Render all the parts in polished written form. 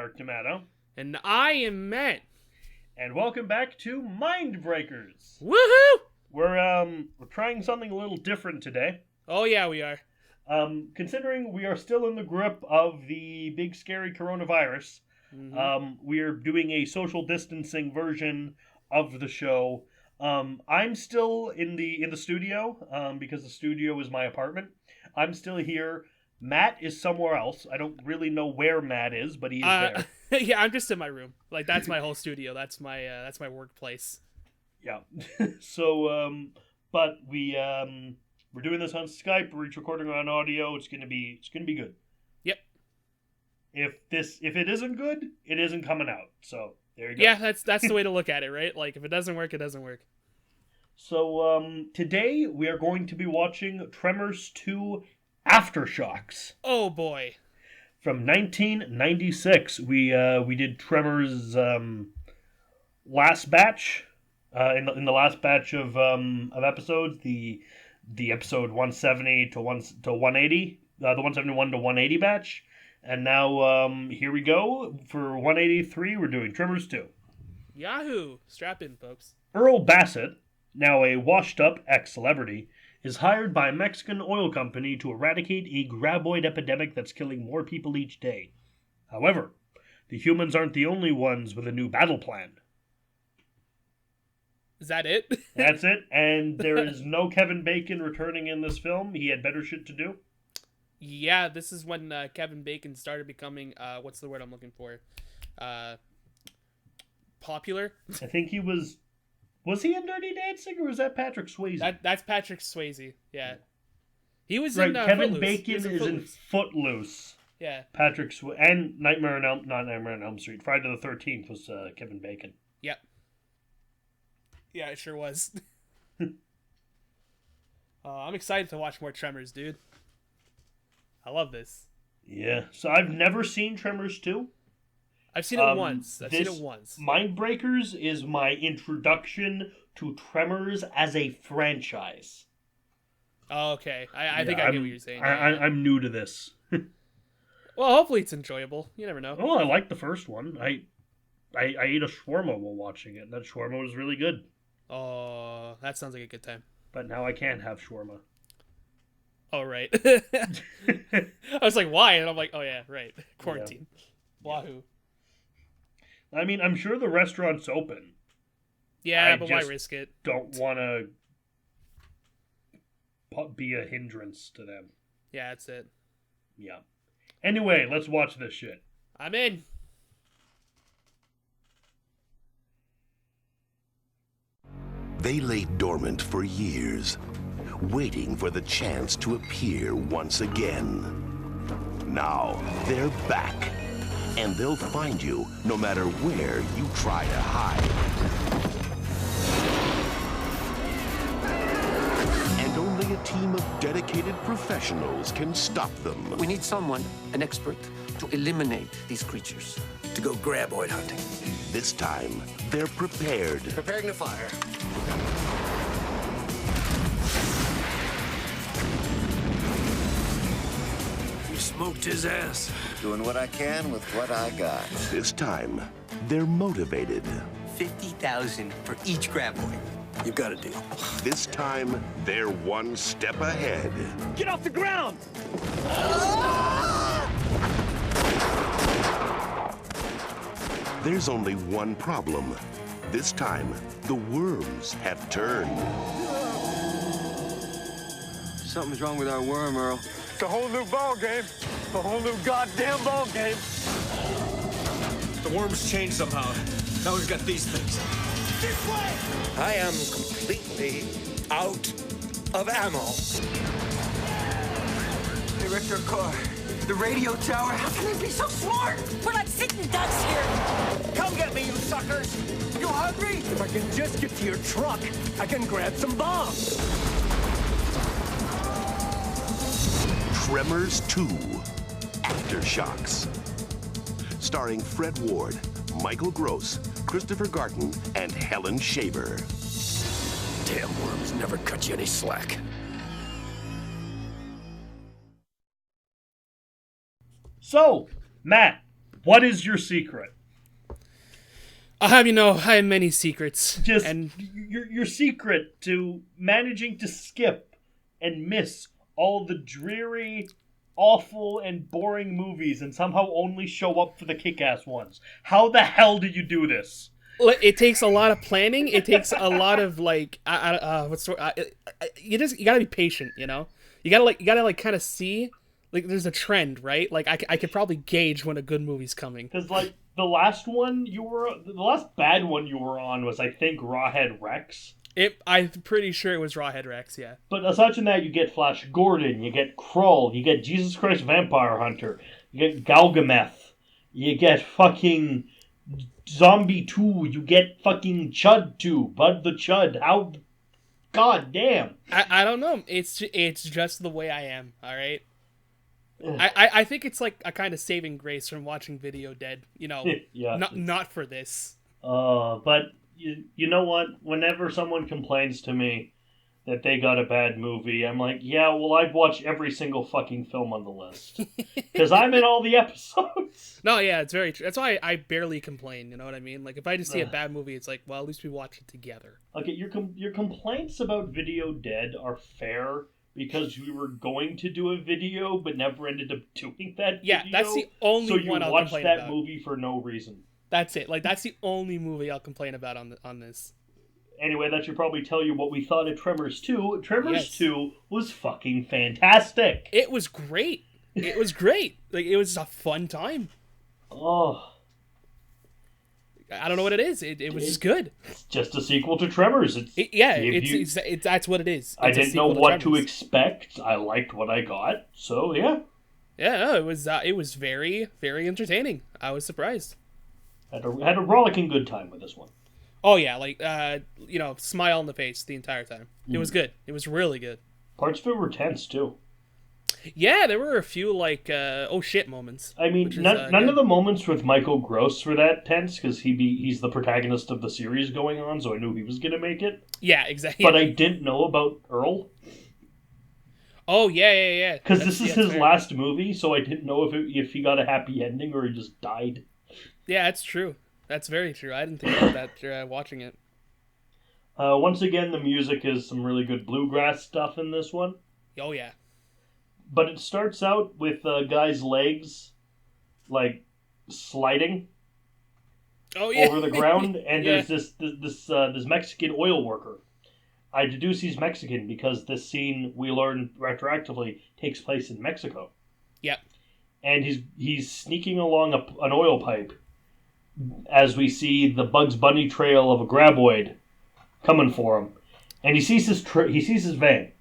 Mark D'Amato. And I am Matt. And welcome back to Mindbreakers. Woohoo! We're trying something a little different today. Oh yeah, we are. Considering we are still in the grip of the big scary coronavirus, we are doing a social distancing version of the show. I'm still in the studio because the studio is my apartment. I'm still here. Matt is somewhere else. I don't really know where Matt is, but he's there. Yeah, I'm just in my room. Like, that's my whole studio. That's my workplace. Yeah. So, but we're doing this on Skype. We're each recording on audio. It's gonna be good. Yep. If it isn't good, it isn't coming out. So there you go. Yeah, that's the way to look at it, right? Like, if it doesn't work, it doesn't work. So today we are going to be watching Tremors 2 Aftershocks. Oh boy. From 1996. We did Tremors last batch. In the last batch of episodes, the episode 170 to 180, the 171 to 180 batch, and now here we go for 183. We're doing Tremors 2. Yahoo! Strap in, folks. Earl Bassett, now a washed-up ex-celebrity, is hired by a Mexican oil company to eradicate a Grabboid epidemic that's killing more people each day. However, the humans aren't the only ones with a new battle plan. Is that it? That's it, and there is no Kevin Bacon returning in this film. He had better shit to do. Yeah, this is when Kevin Bacon started becoming, what's the word I'm looking for? Popular? I think he was... Was he in Dirty Dancing, or was that Patrick Swayze? That's Patrick Swayze, yeah. He was right, in Kevin Footloose. Bacon is in Footloose. Yeah. Patrick Swayze, and not Nightmare on Elm Street. Friday the 13th was Kevin Bacon. Yep. Yeah, it sure was. I'm excited to watch more Tremors, dude. I love this. Yeah, so I've never seen Tremors 2. I've seen it once. Mindbreakers is my introduction to Tremors as a franchise. Oh, okay. I think I get what you're saying. I'm new to this. Well, hopefully it's enjoyable. You never know. Oh, I liked the first one. I ate a shawarma while watching it, and that shawarma was really good. Oh, that sounds like a good time. But now I can't have shawarma. Oh, right. I was like, why? And I'm like, oh, yeah, right. Quarantine. Yeah. Wahoo. I mean, I'm sure the restaurant's open. Yeah, but why risk it? Don't want to be a hindrance to them. Yeah, that's it. Yeah. Anyway, let's watch this shit. I'm in. They lay dormant for years, waiting for the chance to appear once again. Now, they're back, and they'll find you no matter where you try to hide. And only a team of dedicated professionals can stop them. We need someone, an expert, to eliminate these creatures. To go Grabboid hunting. This time, they're prepared. Preparing to fire. You smoked his ass. Doing what I can with what I got. This time, they're motivated. 50,000 for each Grabboid. You've got a deal. This time, they're one step ahead. Get off the ground! There's only one problem. This time, the worms have turned. Something's wrong with our worm, Earl. It's a whole new ball game. A whole new goddamn ball game. The worms changed somehow. Now we've got these things. This way! I am completely out of ammo. They wrecked our car. The radio tower. How can they be so smart? We're like sitting ducks here. Come get me, you suckers! You hungry? If I can just get to your truck, I can grab some bombs. Tremors 2 Aftershocks. Starring Fred Ward, Michael Gross, Christopher Garten, and Helen Shaver. Damn worms never cut you any slack. So, Matt, What is your secret? I'll have you know, I have many secrets. And your secret to managing to skip and miss all the dreary, awful, and boring movies and somehow only show up for the kick-ass ones. How the hell do you do this? It takes a lot of planning. It takes a lot of you gotta be patient. You know, you gotta kind of see there's a trend, right? Like I could probably gauge when a good movie's coming. Because the last bad one you were on was, I think, Rawhead Rex. I'm pretty sure it was Rawhead Rex, yeah. But aside from that, you get Flash Gordon, you get Krull, you get Jesus Christ Vampire Hunter, you get Galgameth, you get fucking Zombie 2, you get fucking Chud 2, Bud the Chud. How? God damn. I don't know. It's just the way I am, alright? I think it's like a kind of saving grace from watching Video Dead, you know, yeah. not for this. But you know what? Whenever someone complains to me that they got a bad movie, I'm like, yeah, well, I've watched every single fucking film on the list. Because I'm in all the episodes. No, yeah, it's very true. That's why I barely complain, you know what I mean? Like, if I just see a bad movie, it's like, well, at least we watch it together. Okay, your complaints about Video Dead are fair, because we were going to do a video, but never ended up doing that video. Yeah, that's the only one I'll complain about. So you watched that movie for no reason. That's it. Like, that's the only movie I'll complain about on this. Anyway, that should probably tell you what we thought of Tremors 2. Tremors 2 was fucking fantastic. It was great. It was great. Like, it was a fun time. Oh. I don't know what it is. It was just good. It's just a sequel to Tremors. That's what it is. I didn't know what to expect. I liked what I got. So, yeah. Yeah, no, it was very, very entertaining. I was surprised. Had a rollicking good time with this one. Oh yeah, like smile on the face the entire time. It was good. It was really good. Parts of it were tense too. Yeah, there were a few oh shit moments. I mean, none of the moments with Michael Gross were that tense because he's the protagonist of the series going on, so I knew he was gonna make it. Yeah, exactly. But I didn't know about Earl. Oh yeah. Because this is his last movie, so I didn't know if he got a happy ending or he just died. Yeah, that's true. That's very true. I didn't think about that watching it. Once again, the music is some really good bluegrass stuff in this one. Oh, yeah. But it starts out with a guy's legs, like, sliding over the ground, and there's this Mexican oil worker. I deduce he's Mexican because this scene, we learn retroactively, takes place in Mexico. Yep. And he's sneaking along an oil pipe as we see the Bugs Bunny trail of a Grabboid coming for him. And he sees his van.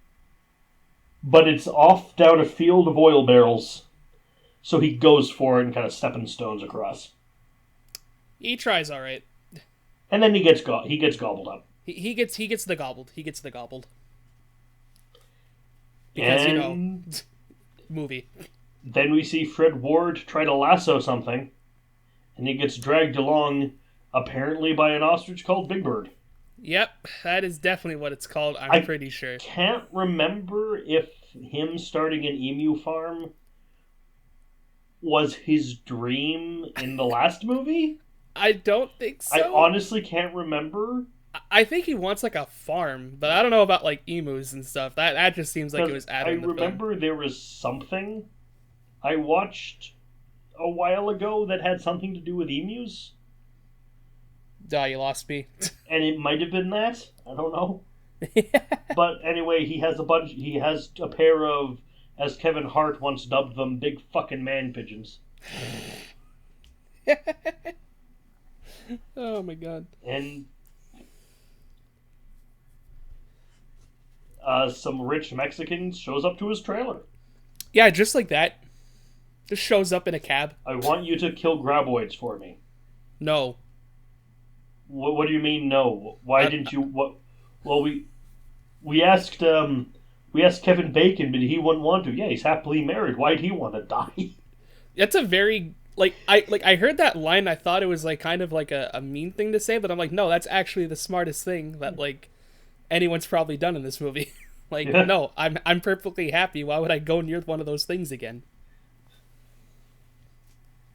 But it's off down a field of oil barrels. So he goes for it and kind of stepping stones across. He tries all right. And then he gets gobbled up. He gets the gobbled. He gets the gobbled. Because, movie. Then we see Fred Ward try to lasso something. And he gets dragged along, apparently by an ostrich called Big Bird. Yep, that is definitely what it's called, I'm pretty sure. I can't remember if him starting an emu farm was his dream in the last movie. I don't think so. I honestly can't remember. I think he wants, like, a farm, but I don't know about, like, emus and stuff. That just seems like it was added in the film. I remember there was something I watched a while ago that had something to do with emus. You lost me. And it might have been that. I don't know. But anyway, he has a pair of, as Kevin Hart once dubbed them, big fucking man pigeons. Oh my god. And some rich Mexicans shows up to his trailer. Yeah, just like that. Just shows up in a cab. I want you to kill Grabboids for me. No. What do you mean no? Why didn't you? What? Well, we asked Kevin Bacon, but he wouldn't want to. Yeah, he's happily married. Why'd he want to die? That's a very I heard that line. I thought it was like kind of like a mean thing to say, but I'm like, no, that's actually the smartest thing that like anyone's probably done in this movie. No, I'm perfectly happy. Why would I go near one of those things again?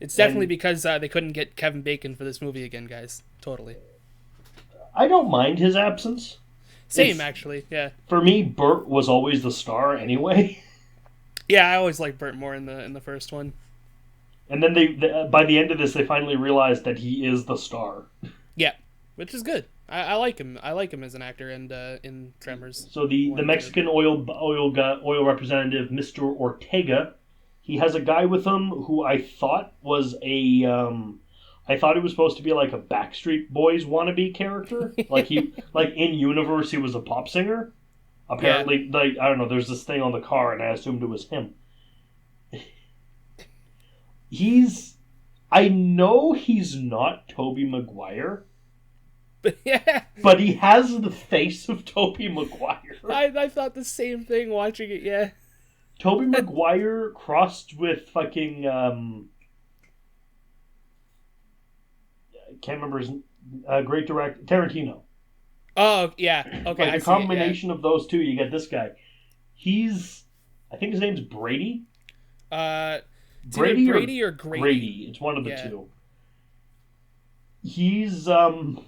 It's definitely because they couldn't get Kevin Bacon for this movie again, guys. Totally. I don't mind his absence. Same, actually, yeah. For me, Burt was always the star anyway. Yeah, I always liked Burt more in the first one. And then they by the end of this, they finally realized that he is the star. Yeah, which is good. I like him. I like him as an actor and in Tremors. So the Mexican oil representative, Mr. Ortega, he has a guy with him who I thought was I thought he was supposed to be like a Backstreet Boys wannabe character. like in universe he was a pop singer. Apparently, like, I don't know, there's this thing on the car and I assumed it was him. I know he's not Tobey Maguire. Yeah. But he has the face of Tobey Maguire. I thought the same thing watching it, yeah. Tobey Maguire crossed with fucking can't remember his great director Tarantino. Oh yeah, okay. Like the combination of those two, you get this guy. I think his name's Brady. Brady or Grady? Grady. It's one of the two. He's well,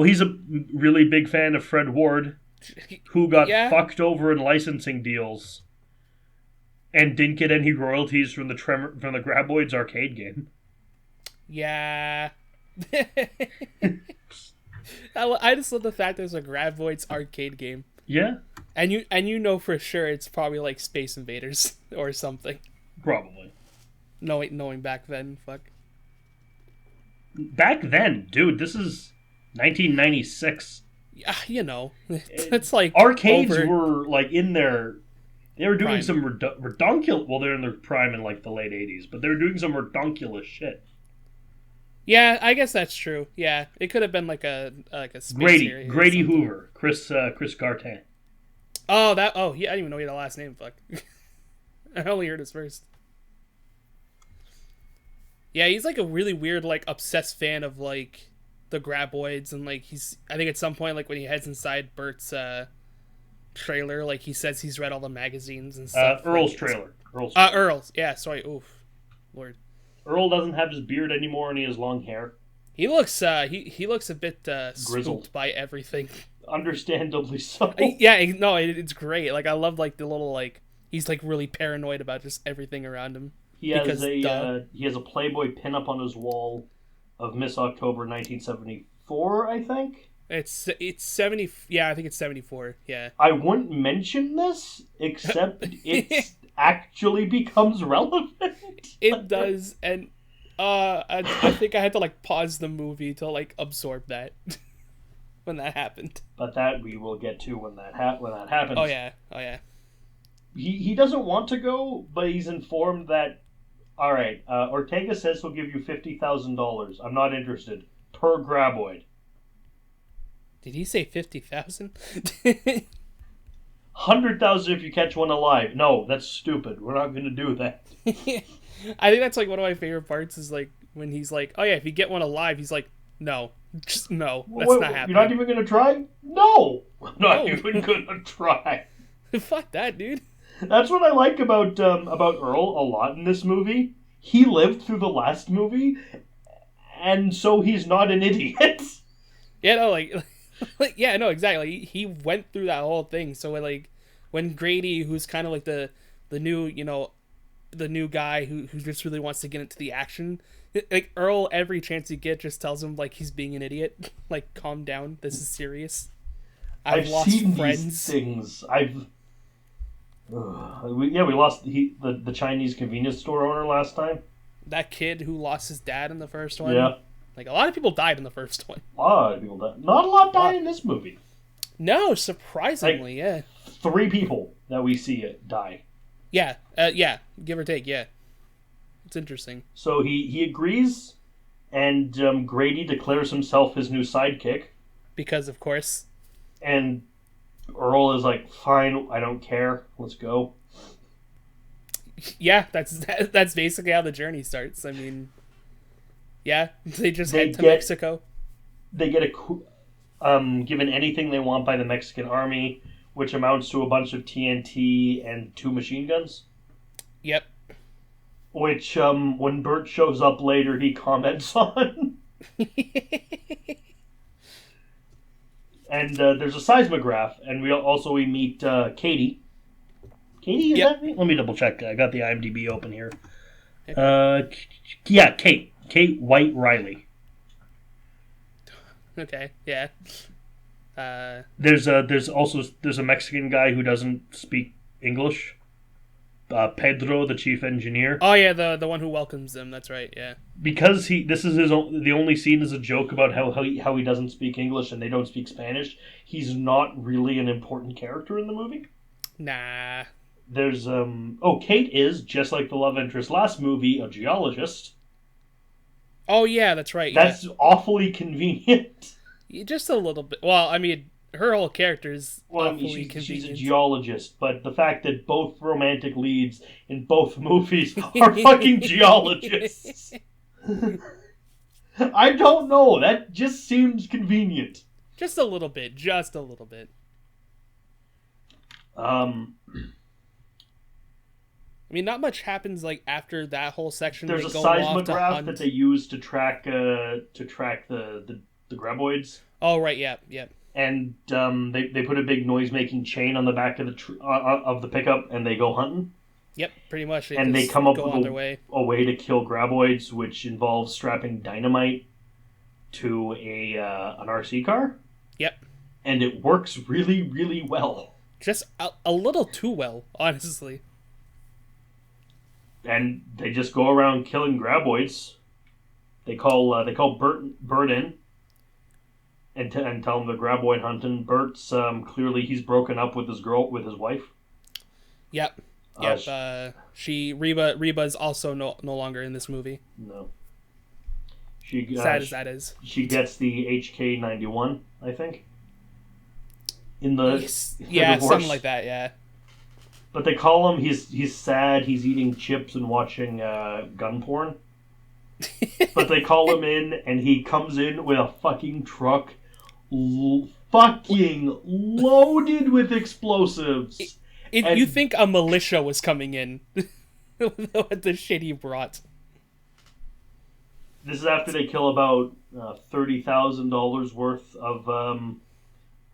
he's a really big fan of Fred Ward, who got fucked over in licensing deals, and didn't get any royalties from the Grabboids arcade game. Yeah. I just love the fact there's a Grabboids arcade game. Yeah. And you know for sure it's probably like Space Invaders or something. Probably. Knowing back then, fuck. Back then, dude, this is 1996. Yeah, you know, it's like arcades were like in their. They were doing prime. some redonkulous. Well, they're in their prime in like the late 80s, but they were doing some redonkulous shit. Yeah, I guess that's true. Yeah, it could have been like a space Grady Hoover, Chris Gartin. Oh, yeah, I didn't even know he had a last name. Fuck, I only heard his first. Yeah, he's like a really weird, like obsessed fan of like the Grabboids, and like I think at some point, like when he heads inside Bert's trailer, like he says he's read all the magazines and stuff. Earl's trailer. Earl's. Yeah, sorry. Oof, Lord. Earl doesn't have his beard anymore, and he has long hair. He looks he looks a bit spooked by everything. Understandably so. It's great. Like I love like the little like he's like really paranoid about just everything around him. He has a Playboy pinup on his wall of Miss October 1974, I think. It's 70. Yeah, I think it's 74. Yeah. I wouldn't mention this except it actually becomes relevant. It does, and I think I had to like pause the movie to like absorb that when that happened. But that we will get to when that happens. Oh yeah. He doesn't want to go, but he's informed that. All right, Ortega says he'll give you $50,000. I'm not interested. Per Grabboid. Did he say 50,000? 100,000 if you catch one alive. No, that's stupid. We're not going to do that. I think that's like one of my favorite parts is like when he's like, "Oh yeah, if you get one alive," he's like, "No, just no, that's not happening." You're not even going to try? No, I'm not even going to try. Fuck that, dude. That's what I like about Earl a lot in this movie. He lived through the last movie, and so he's not an idiot. Yeah, no, yeah, no, exactly. He went through that whole thing. So like, when Grady, who's kind of like the new, the new guy who just really wants to get into the action, like Earl, every chance you get, just tells him like he's being an idiot. Like, calm down. This is serious. I've lost seen friends. These things. We lost the Chinese convenience store owner last time. That kid who lost his dad in the first one. Yeah. Like, a lot of people died in the first one. A lot of people died. Not a lot died in this movie. No, surprisingly, yeah. 3 people that we see die. Yeah, give or take, yeah. It's interesting. So he agrees, and Grady declares himself his new sidekick. Because, of course. And Earl is like, fine, I don't care, let's go. Yeah, that's basically how the journey starts. I mean, yeah, they head to Mexico. They get given anything they want by the Mexican army, which amounts to a bunch of TNT and 2 machine guns. Yep. which when Bert shows up later, he comments on. And there's a seismograph, and we meet Katie. Katie, is that me? Let me double check. I got the IMDb open here. Yeah, Kate. Kate White Riley. Okay, yeah. There's a Mexican guy who doesn't speak English. Pedro, the chief engineer. Oh yeah, the one who welcomes them. That's right. Yeah. Because the only scene is a joke about how he doesn't speak English and they don't speak Spanish. He's not really an important character in the movie. Nah. There's Kate is, just like the love interest last movie, a geologist. Oh yeah, that's right. That's awfully convenient. Just a little bit. Well, I mean, her whole character is awfully convenient. She's a geologist, but the fact that both romantic leads in both movies are fucking geologists. I don't know. That just seems convenient. Just a little bit. Just a little bit. I mean, not much happens like after that whole section. There's a seismograph that they use to track the Grabboids. Oh right, yeah. And they put a big noise-making chain on the back of the pickup, and they go hunting. Yep, pretty much. They come up with a way to kill Grabboids, which involves strapping dynamite to an RC car. Yep. And it works really, really well. Just a little too well, honestly. And they just go around killing Grabboids. They call Bert in and tell him they're Grabboid hunting. Bert's clearly he's broken up with his wife. Yep. Reba's also no longer in this movie. No. Sad as that is. She gets the HK-91, I think. In the divorce. Something like that. Yeah. But they call him. He's sad. He's eating chips and watching gun porn. But they call him in, and he comes in with a fucking truck, fucking loaded with explosives. You think a militia was coming in with the shit he brought? This is after they kill about $30,000 worth of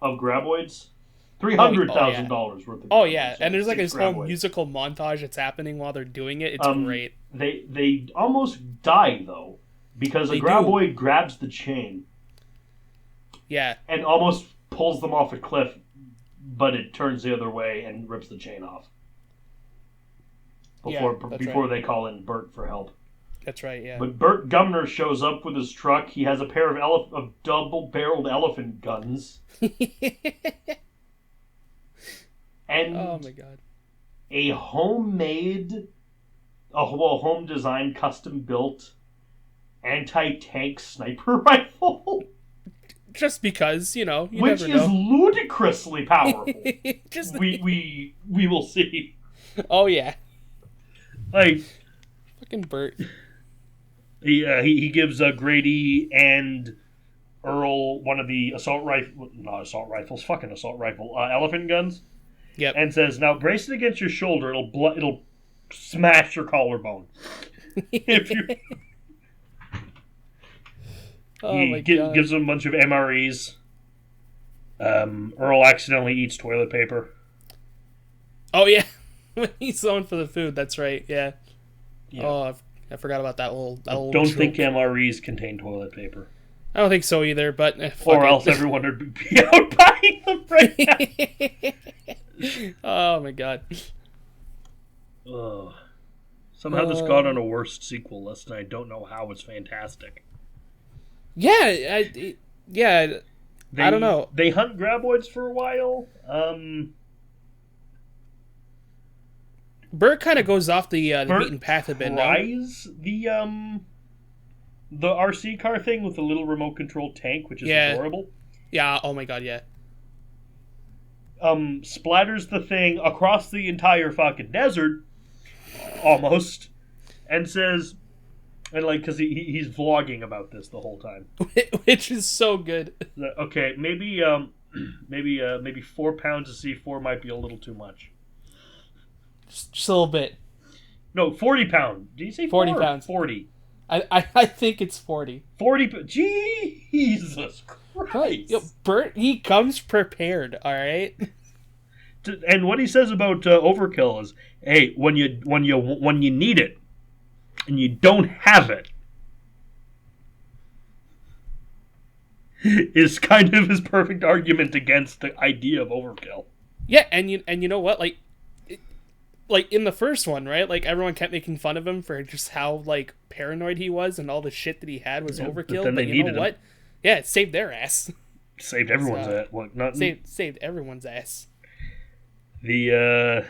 Grabboids. $300,000 worth of. Oh yeah, and there's like this whole musical montage that's happening while they're doing it. It's great. They almost die though, because a Grabboid grabs the chain. Yeah. And almost pulls them off a cliff, but it turns the other way and rips the chain off. Before they call in Bert for help. That's right, yeah. But Bert Gumner shows up with his truck. He has a pair of double-barreled elephant guns. And oh my god. A home-designed, custom-built anti-tank sniper rifle. Just because, you which never know. Is ludicrously powerful. We will see. Oh yeah. Like fucking Bert. He gives Grady and Earl one of the elephant guns. Yep. And says, "Now brace it against your shoulder. It'll smash your collarbone." If you. My God. Gives him a bunch of MREs. Earl accidentally eats toilet paper. Oh yeah, when he's going for the food. That's right. Yeah. Oh, I forgot about that little. Don't think MREs contain toilet paper. I don't think so either. But else everyone would be out buying them right now. Oh my god. Somehow this got on a worst sequel list, and I don't know how. It's fantastic. Yeah, I don't know. They hunt Grabboids for a while. Bert kind of goes off the beaten path a bit now. Tries the RC car thing with the little remote control tank, which is adorable. Yeah. Oh my god. Yeah. Splatters the thing across the entire fucking desert, almost, and says, because he's vlogging about this the whole time, which is so good. Okay, maybe 4 pounds of C4 might be a little too much. Just a little bit. No, 40 pound. Did you say 40 4 or pounds. 40? I think it's 40. 40. Jesus Christ. Yo, Bert, he comes prepared, all right? And what he says about overkill is, hey, when you need it and you don't have it, is kind of his perfect argument against the idea of overkill. Yeah, and you know what? Like in the first one, right? Like everyone kept making fun of him for just how like paranoid he was and all the shit that he had was overkill. But you know what? Yeah, it saved their ass. Saved everyone's ass. Well, saved everyone's ass. The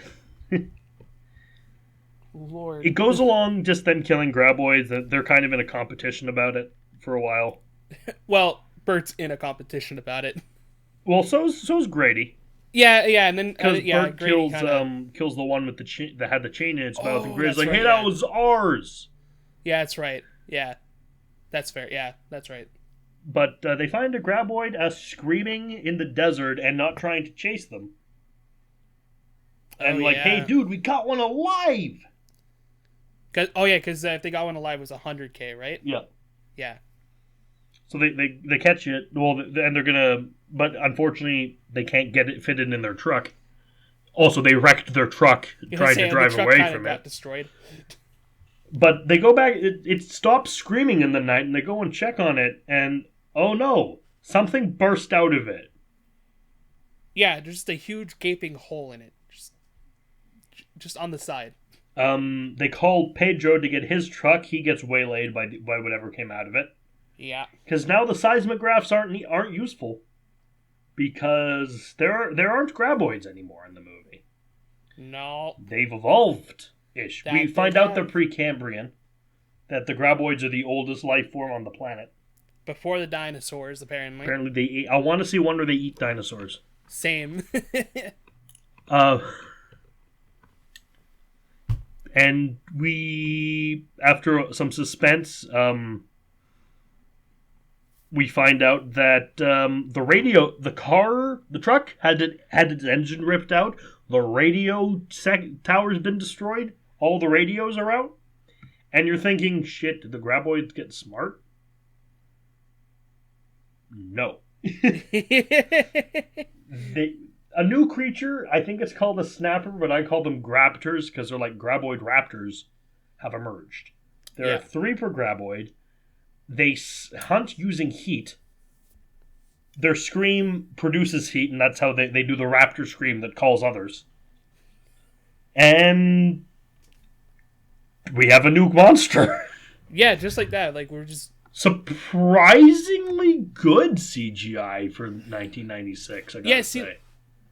Lord. It goes along just them killing Grabboids. They're kind of in a competition about it for a while. Well, Bert's in a competition about it. Well, so's Grady. Yeah, and then because Bert kills the one with that had the chain in its mouth, and Grady's like, right, "Hey, that was ours." Yeah, that's right. Yeah, that's fair. Yeah, that's right. But they find a Grabboid screaming in the desert and not trying to chase them. And hey, dude, we got one alive. Because if they got one alive, it was $100K, right? Yeah. Yeah. So they catch it. Well, and they're gonna, but unfortunately, they can't get it fitted in their truck. Also, they wrecked their truck trying to drive away from it. Got destroyed. But they go back. It stops screaming in the night, and they go and check on it, and oh no, something burst out of it. Yeah, there's just a huge gaping hole in it, just on the side. They called Pedro to get his truck. He gets waylaid by whatever came out of it. Yeah. Because now the seismographs aren't useful. Because there aren't Grabboids anymore in the movie. No. They've evolved-ish. We find out they're Precambrian. That the Grabboids are the oldest life form on the planet. Before the dinosaurs, apparently. Apparently they eat... I want to see one where they eat dinosaurs. Same. And we... After some suspense... we find out that the truck had its engine ripped out. The radio tower's been destroyed. All the radios are out. And you're thinking, shit, did the Grabboids get smart? No. A new creature, I think it's called a snapper, but I call them Graptors because they're like Grabboid raptors, have emerged. There are 3 per Grabboid. They hunt using heat. Their scream produces heat, and that's how they do the raptor scream that calls others. And we have a new monster. Yeah, just like that. Like, we're just... Surprisingly good CGI for 1996, I gotta say.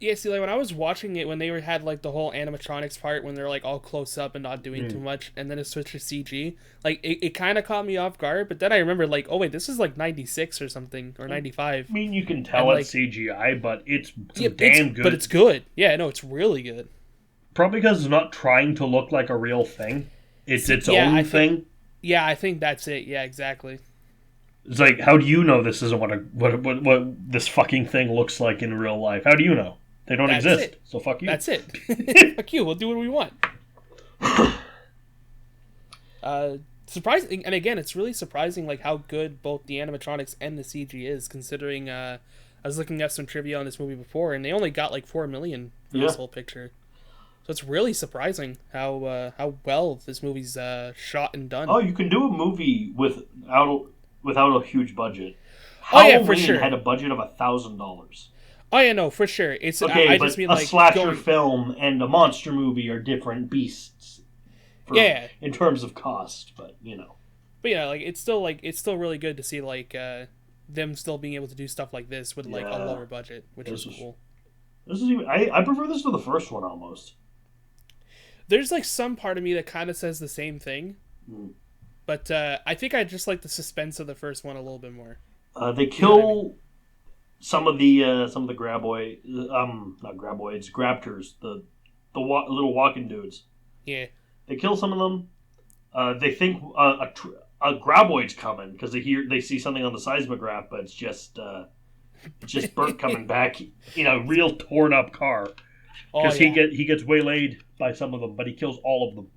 Yeah, see, like, when I was watching it, when they had, like, the whole animatronics part, when they're, like, all close up and not doing too much, and then it switched to CG, like, it kind of caught me off guard, but then I remember, like, oh, wait, this is, like, 96 or something, or 95. I mean, you can tell it's CGI, but it's damn good. But it's good. Yeah, no, it's really good. Probably because it's not trying to look like a real thing. It's its own thing. Yeah, I think that's it. Yeah, exactly. It's like, how do you know this isn't what this fucking thing looks like in real life? How do you know? They don't exist, so fuck you. That's it. Fuck you, we'll do what we want. Surprising, and again, it's really surprising like how good both the animatronics and the CG is, considering I was looking at some trivia on this movie before, and they only got like $4 million for this whole picture. So it's really surprising how well this movie's shot and done. Oh, you can do a movie without a huge budget. Halloween for sure. had a budget of $1,000. Oh yeah, no, for sure. It's okay, I but just mean a like slasher film and a monster movie are different beasts. In terms of cost, but you know. But yeah, like it's still really good to see like them still being able to do stuff like this with like a lower budget, which is cool. This is even, I prefer this to the first one almost. There's like some part of me that kind of says the same thing, but I think I just like the suspense of the first one a little bit more. They kill some of the Grabboid, not Grabboids, Graptors, the little walking dudes. Yeah. They kill some of them. They think a Grabboid's coming because they see something on the seismograph, but it's just Bert coming back in a real torn up car because he gets waylaid by some of them, but he kills all of them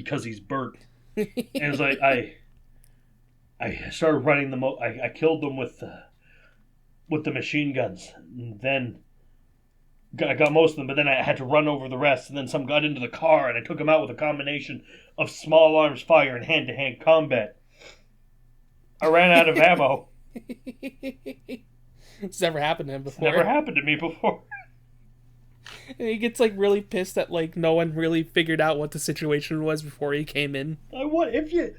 because he's Bert. And it's like I started running them. I killed them with the machine guns. And then I got most of them, but then I had to run over the rest. And then some got into the car, and I took them out with a combination of small arms fire and hand-to-hand combat. I ran out of ammo. It's never happened to him before. Never happened to me before. And he gets like really pissed that like no one really figured out what the situation was before he came in. If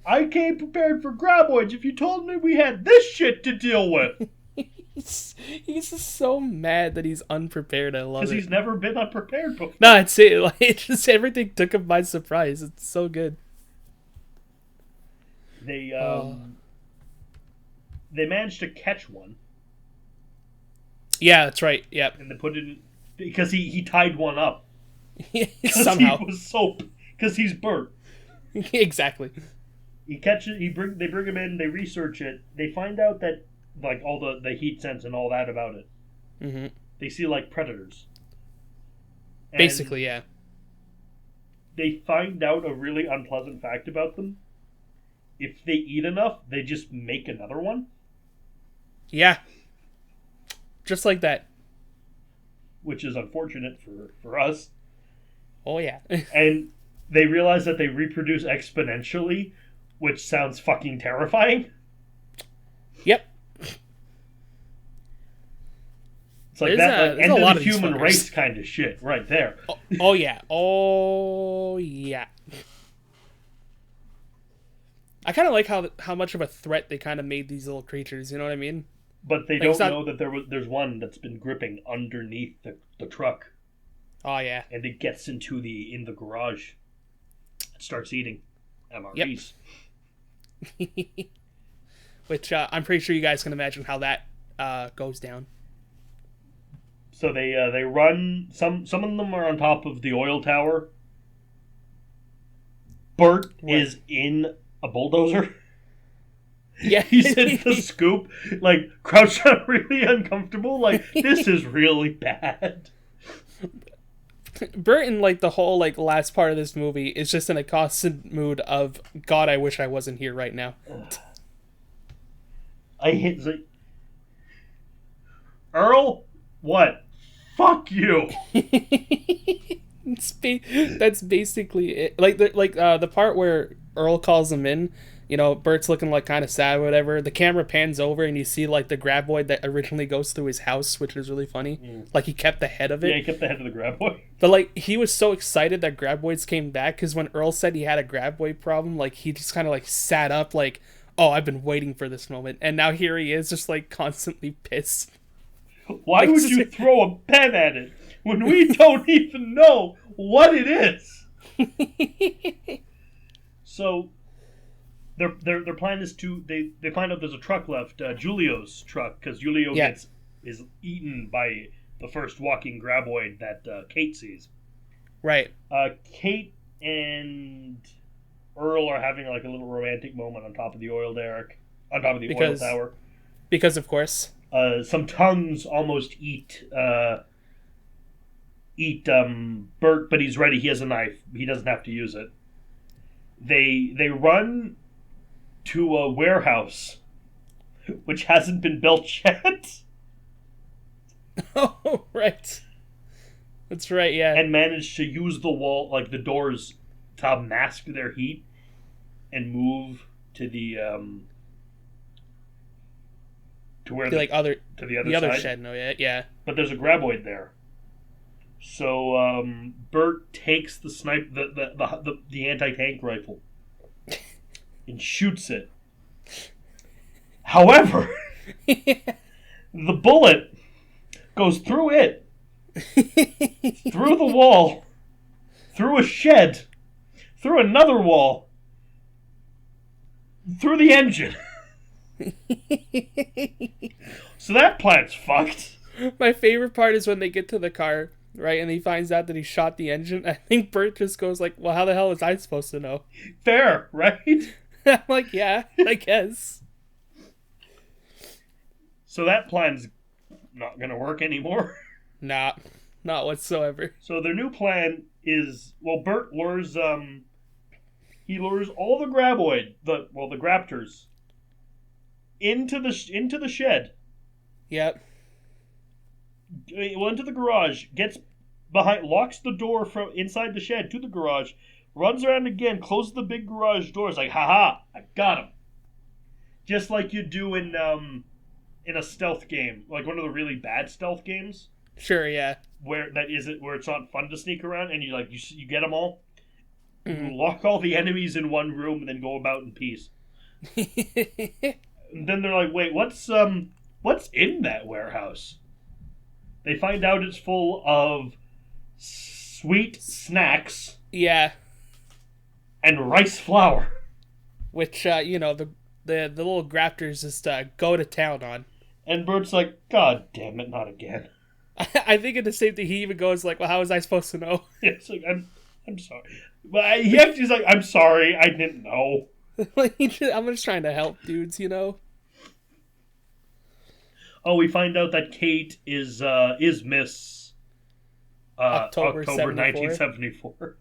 I came prepared for Grabboids, if you told me we had this shit to deal with. He's just so mad that he's unprepared. I love it. Because he's never been unprepared before. No, it's it. Like, it's just everything took him by surprise. It's so good. They managed to catch one. Yeah, that's right. Yep. And they put it in, because he tied one up. Somehow. Because he's Bert. Exactly. He catches. They bring him in. They research it. They find out that like all the heat sense and all that about it. Mm-hmm. They see like predators. And basically, yeah. They find out a really unpleasant fact about them. If they eat enough, they just make another one. Yeah. Just like that. Which is unfortunate for us. Oh, yeah. And they realize that they reproduce exponentially, which sounds fucking terrifying. Yep. It's like that, like, end of the human race kind of shit right there. Oh, yeah. Oh, yeah. I kind of like how much of a threat they kind of made these little creatures, you know what I mean? But they don't know that there's one that's been gripping underneath the truck. Oh, yeah. And it gets in the garage. It starts eating MREs. Yep. Which I'm pretty sure you guys can imagine how that goes down. So they run. Some of them are on top of the oil tower. Bert is in a bulldozer. Yeah, he's in the scoop, like crouched down, really uncomfortable. Like, this is really bad. Bert in like the whole like last part of this movie is just in a constant mood of God, I wish I wasn't here right now. I hit Earl. What? Fuck you. That's basically it. Like the part where Earl calls him in. You know, Bert's looking like kind of sad or whatever. The camera pans over and you see like the Grabboid that originally goes through his house, which is really funny. Like he kept the head of it. Yeah, he kept the head of the Grabboid. But like he was so excited that Grabboids came back because when Earl said he had a Grabboid problem, like he just kind of like sat up like, oh, I've been waiting for this moment. And now here he is just like constantly pissed. Why would you throw a pen at it when we don't even know what it is? So their plan is to they find out there's a truck left, Julio's truck, because Julio is eaten by the first walking Grabboid that Kate sees. Right. Kate and Earl are having like a little romantic moment on top of the oil derrick, on top of the oil tower. Because of course. Some tongues almost eat Bert, but he's ready. He has a knife. He doesn't have to use it. They run to a warehouse, which hasn't been built yet. Oh, right. That's right, yeah. And manage to use the wall, like the doors, to mask their heat and move to the to where the other side. shed. No, yeah. But there's a Grabboid there. So Bert takes the the anti-tank rifle and shoots it. However, the bullet goes through it, through the wall, through a shed, through another wall, through the engine. So that plan's fucked. My favorite part is when they get to the car, right, and he finds out that he shot the engine. I think Bert just goes like, well, how the hell was I supposed to know? Fair, right? I'm like, yeah, I guess. So that plan's not gonna work anymore. Nah, not whatsoever. So their new plan is, well, Bert lures he lures all the the Graptors into the shed. Yep. Well, into the garage, gets behind, locks the door from inside the shed to the garage, runs around again, closes the big garage doors like, haha, I got him. Just like you do in a stealth game, like one of the really bad stealth games. Sure, yeah. Where it's not fun to sneak around, and you get them all. Mm-hmm. You lock all the enemies in one room and then go about in peace. And then they're like, wait, what's in that warehouse? They find out it's full of sweet snacks. Yeah. And rice flour. Which, the little Graptors just go to town on. And Bert's like, God damn it, not again. I think in the same thing, he even goes like, well, how was I supposed to know? Yeah, it's like, I'm sorry. But he's like, I'm sorry, I didn't know. I'm just trying to help dudes, Oh, we find out that Kate is Miss October 1974.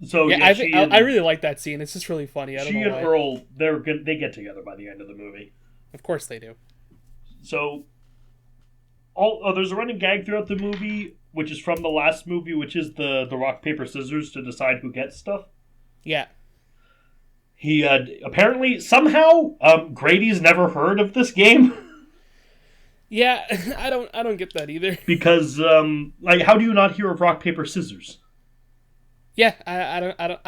So yeah, I really like that scene. It's just really funny. I don't know why. She and Earl, they get together by the end of the movie. Of course they do. So, there's a running gag throughout the movie, which is from the last movie, which is the rock paper scissors to decide who gets stuff. Yeah. He apparently somehow Grady's never heard of this game. Yeah, I don't get that either. Because how do you not hear of rock paper scissors? Yeah, I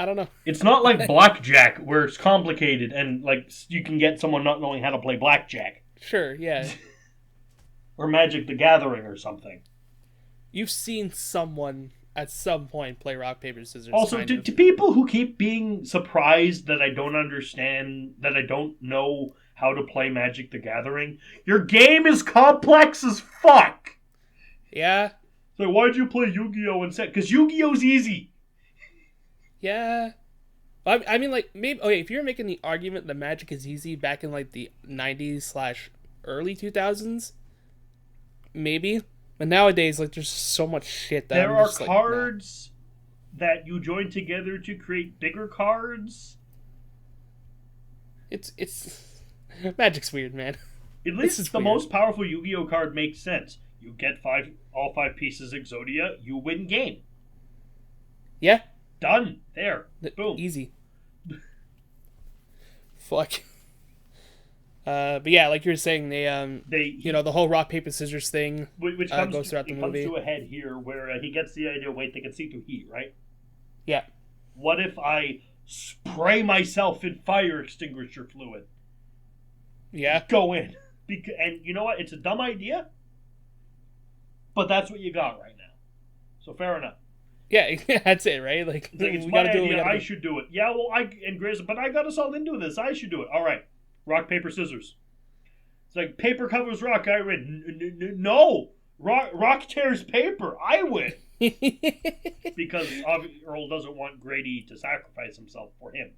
don't know. It's not like blackjack where it's complicated and like you can get someone not knowing how to play blackjack. Sure, yeah. Or Magic the Gathering or something. You've seen someone at some point play rock paper scissors. Also, to people who keep being surprised that I don't understand, that I don't know how to play Magic the Gathering, your game is complex as fuck. Yeah. So why'd you play Yu-Gi-Oh instead? Because Yu-Gi-Oh's easy. Yeah. I mean, like, maybe, okay, if you're making the argument that Magic is easy back in, like, the 90s/early 2000s, maybe. But nowadays, like, there's so much shit that there I'm are just, cards that you join together to create bigger cards. It's Magic's weird, man. At least the most powerful Yu-Gi-Oh card makes sense. You get all 5 pieces Exodia, you win game. Yeah. Done. There. Boom. Easy. Fuck. But yeah, like you were saying, they the whole rock paper scissors thing, which goes throughout the movie. Comes to a head here, where he gets the idea. Wait, they can see through heat, right? Yeah. What if I spray myself in fire extinguisher fluid? Yeah. Go in, and you know what? It's a dumb idea, but that's what you got right now. So fair enough. Yeah, that's it, right? Like, it's my idea. I should do it. Yeah, well, but I got us all into this. I should do it. All right. Rock, paper, scissors. It's like paper covers rock. I win. No, rock tears paper. I win. Because Earl doesn't want Grady to sacrifice himself for him.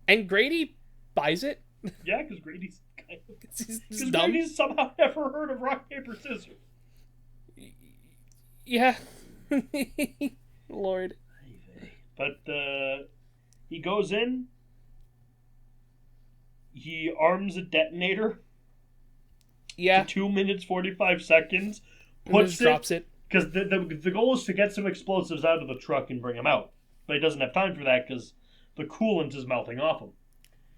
And Grady buys it. Yeah, because Grady's he's dumb. Grady's somehow never heard of rock, paper, scissors. Yeah. Lord. But he goes in. He arms a detonator. Yeah. 2 minutes 45 seconds. Drops it. Because the goal is to get some explosives out of the truck and bring them out. But he doesn't have time for that because the coolant is melting off him.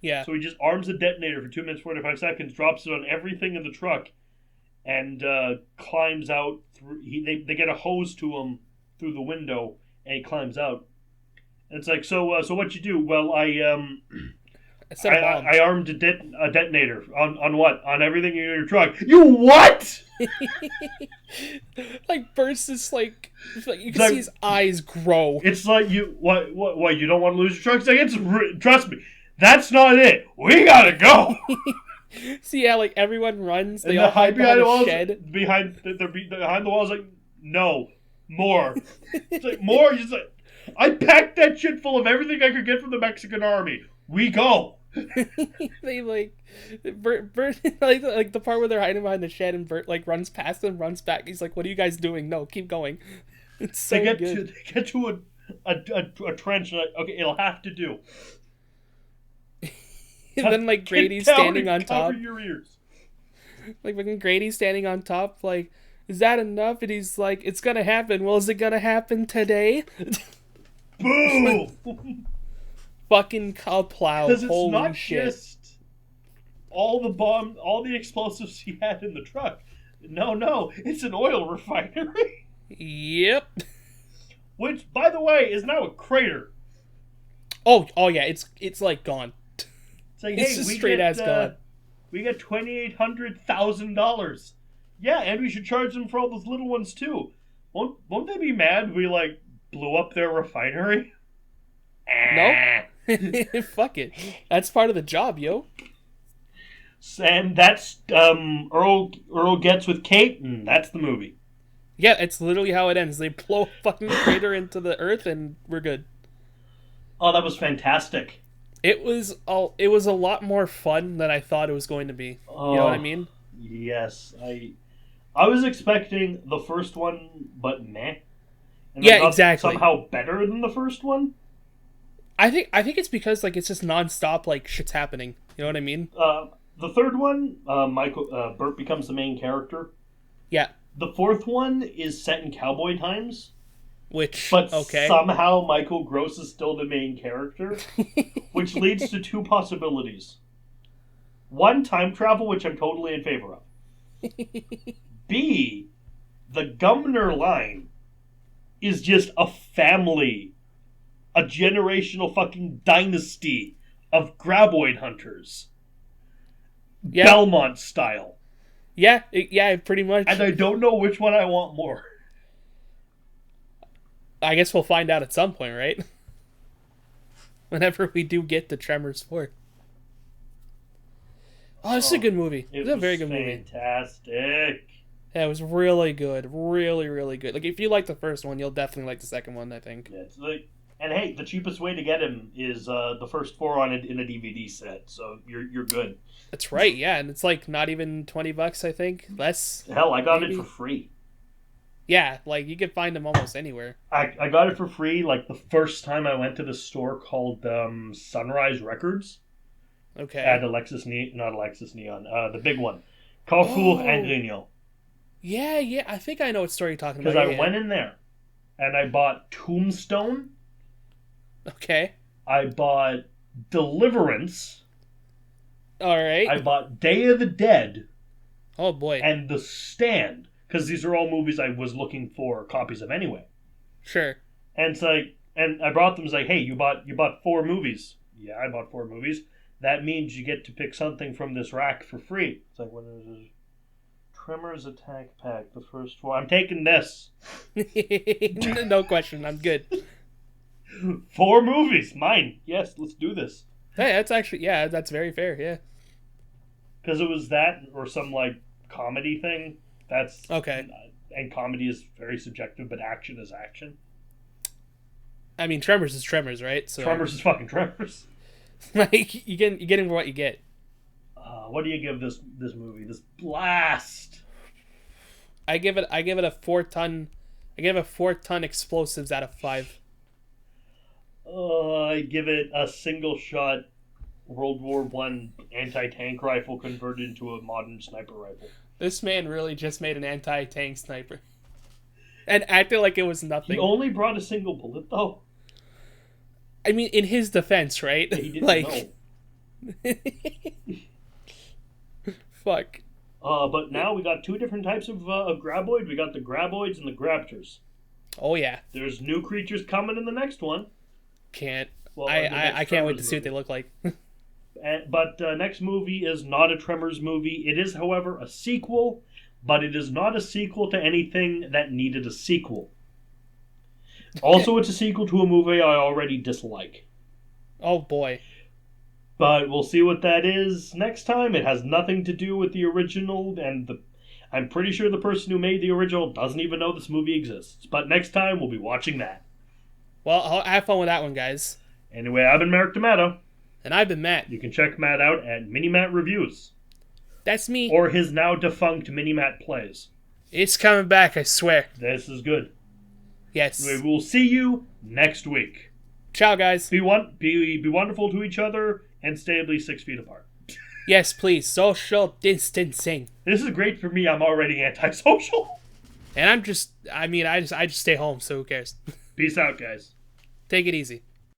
Yeah. So he just arms a detonator for 2 minutes 45 seconds, drops it on everything in the truck, and climbs out. They get a hose to him through the window, and he climbs out. And it's like, so what you do? Well, I armed a detonator on what? On everything in your truck. You what? Like bursts this like you can see his eyes grow. It's like you what you don't want to lose your truck? It's like trust me, that's not it. We gotta go. See, yeah, like everyone runs. They all hide behind the walls. Shed. Behind the walls, like no more. It's like more. Just like I packed that shit full of everything I could get from the Mexican army. We go. They like Bert like the part where they're hiding behind the shed and Bert like runs past them, runs back. He's like, "What are you guys doing? No, keep going." It's so they good. get to a trench. And okay, it'll have to do. And then like Grady's standing on top. Cover your ears. Like when Grady's standing on top, like, is that enough? And he's like, it's gonna happen. Well, is it gonna happen today? Boom! Fucking cow plow. Because it's Holy not shit. just all the explosives he had in the truck. No, it's an oil refinery. Yep. Which, by the way, is now a crater. Oh yeah, it's like gone. It's like, It's hey, just we straight get, ass gone. We got $2,800,000. Yeah, and we should charge them for all those little ones too. Won't they be mad we like blew up their refinery? Nope. Fuck it. That's part of the job, yo. And that's Earl gets with Kate, and that's the movie. Yeah, it's literally how it ends. They blow a fucking crater into the earth, and we're good. Oh, that was fantastic. It was a lot more fun than I thought it was going to be. You know what I mean? Yes, I was expecting the first one, but meh. And yeah, exactly. Somehow better than the first one. I think it's because like it's just nonstop like shit's happening. You know what I mean? The third one, Bert becomes the main character. Yeah. The fourth one is set in cowboy times. But somehow Michael Gross is still the main character, which leads to two possibilities. One, time travel, which I'm totally in favor of. B, the Gumner line is just a family, a generational fucking dynasty of Grabboid hunters. Yeah. Belmont style. Yeah, pretty much. And I don't know which one I want more. I guess we'll find out at some point, right? Whenever we do get to Tremors 4. Oh, this is a good movie. It's a very good movie. Fantastic. Yeah, it was really good. Really, really good. Like, if you like the first one, you'll definitely like the second one, I think. Yeah, and hey, the cheapest way to get him is the first 4 on it in a DVD set, so you're good. That's right, yeah, and it's like not even $20, I think. Less. Hell, I got it for free. Yeah, like you could find them almost anywhere. I got it for free like the first time I went to the store called Sunrise Records. Okay. At not Alexis Neon, the big one. Carrefour and Grignon. Yeah, I think I know what story you're talking about. Because I went in there and I bought Tombstone. Okay. I bought Deliverance. Alright. I bought Day of the Dead. Oh boy. And The Stand. Because these are all movies I was looking for copies of anyway. Sure. And it's like, and I brought them. It's like, hey, you bought 4 movies. Yeah, I bought 4 movies. That means you get to pick something from this rack for free. It's like, what is it? Tremors Attack Pack, the first 4. I'm taking this. No question. I'm good. 4 movies, mine. Yes, let's do this. Hey, that's actually that's very fair. Yeah. Because it was that or some like comedy thing. That's okay. And comedy is very subjective, but action is action. I mean, Tremors is Tremors, right? So Tremors is fucking Tremors. Like you get him for what you get. What do you give this movie? This blast. I give it a 4-ton. I give it 4-ton explosives out of 5. I give it a single shot World War I anti-tank rifle converted into a modern sniper rifle. This man really just made an anti-tank sniper. And acted like it was nothing. He only brought a single bullet, though. I mean, in his defense, right? Yeah, he didn't know. Fuck. But now we got 2 different types of Grabboid. We got the Grabboids and the Grabtors. Oh, yeah. There's new creatures coming in the next one. Can't. Well, I can't wait to see what they look like. But next movie is not a Tremors movie. It is, however, a sequel, but it is not a sequel to anything that needed a sequel. Also, it's a sequel to a movie I already dislike. Oh, boy. But we'll see what that is next time. It has nothing to do with the original, and I'm pretty sure the person who made the original doesn't even know this movie exists. But next time, we'll be watching that. Well, have fun with that one, guys. Anyway, I've been Merrick D'Amato. And I've been Matt. You can check Matt out at Minimat Reviews. That's me. Or his now defunct Minimat Plays. It's coming back, I swear. This is good. Yes. We will see you next week. Ciao, guys. Be wonderful to each other and stay at least 6 feet apart. Yes, please. Social distancing. This is great for me. I'm already antisocial. And I just stay home, so who cares? Peace out, guys. Take it easy.